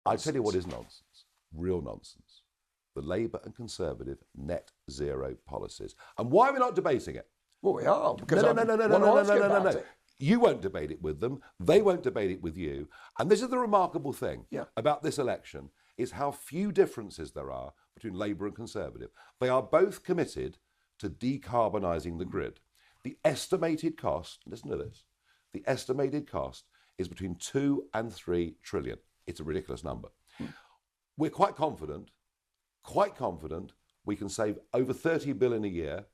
I tell you what is nonsense, real nonsense. The Labour and Conservative net zero policies. And why are we not debating it? Well, we are. Because No. You won't debate it with them. They won't debate it with you. And this is the remarkable thing about this election, is how few differences there are between Labour and Conservative. They are both committed to decarbonising the grid. The estimated cost, listen to this, the estimated cost is between 2 and 3 trillion. It's a ridiculous number. We're quite confident we can save over 30 billion a year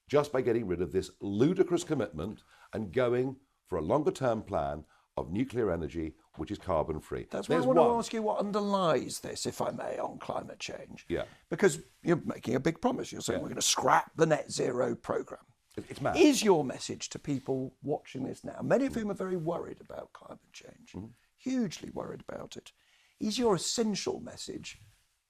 just by getting rid of this ludicrous commitment and going for a longer term plan of nuclear energy, which is carbon free. That's why I want to ask you what underlies this, if I may, on climate change. Yeah. Because you're making a big promise. You're saying we're going to scrap the net zero programme. It's mad. Is your message to people watching this now, many of whom are very worried about climate change, hugely worried about it, is your essential message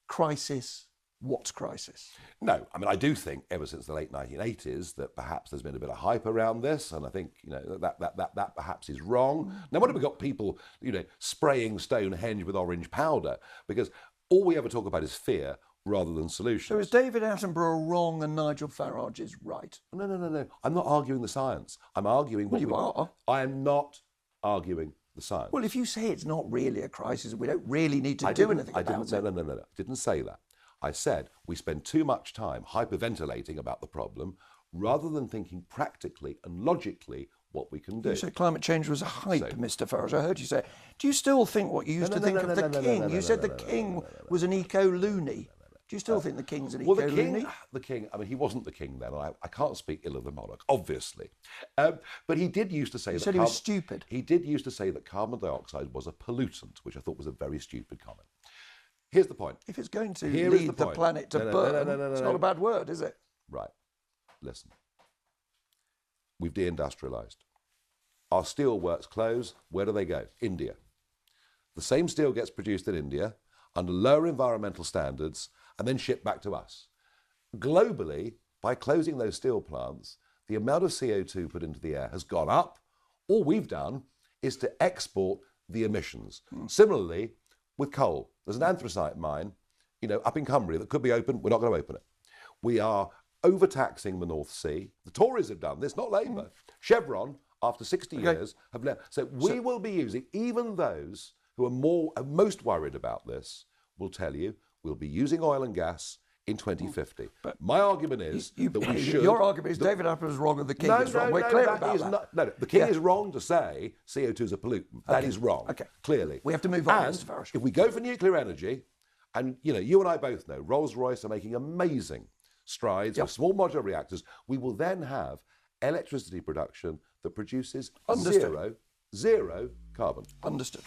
crisis? What's crisis? No, I mean, I do think ever since the late 1980s that perhaps there's been a bit of hype around this, and I think, you know, that perhaps is wrong. Now, what have we got people, you know, spraying Stonehenge with orange powder? Because all we ever talk about is fear rather than solutions. So is David Attenborough wrong and Nigel Farage is right? No. I'm not arguing the science. I'm arguing... Well, you are. I am not arguing the science. Well, if you say it's not really a crisis, we don't really need to do anything about it. No. I didn't say that. I said we spend too much time hyperventilating about the problem rather than thinking practically and logically what we can do. You said climate change was a hype, Mr. Farage. I heard you say. Do you still think what you used to think of the king? You said the king was an eco-loony. Do you still think the king's an eco-loony? The king, I mean, he wasn't the king then. I can't speak ill of the monarch, obviously. But he did used to say... You said he was stupid. He did used to say that carbon dioxide was a pollutant, which I thought was a very stupid comment. Here's the point. If it's going to lead the planet to burn, it's not a bad word, is it? Right. Listen. We've deindustrialised. Our steel works close. Where do they go? India. The same steel gets produced in India under lower environmental standards and then shipped back to us. Globally, by closing those steel plants, the amount of CO2 put into the air has gone up. All we've done is to export the emissions. Similarly, with coal, there's an anthracite mine, you know, up in Cumbria that could be open. We're not going to open it. We are overtaxing the North Sea. The Tories have done this, not Labour. Chevron, after 60 years, have left. So we will be using, even those who are most worried about this will tell you, we'll be using oil and gas in 2050. But my argument is that we should... Your argument is David Attenborough is wrong and the king is wrong. We're clear about that. No, the king is wrong to say CO2 is a pollutant. That is wrong, clearly. We have to move on, Mr. Farage. If we go for nuclear energy, and you know, you and I both know, Rolls-Royce are making amazing strides with small modular reactors, we will then have electricity production that produces zero carbon. Understood.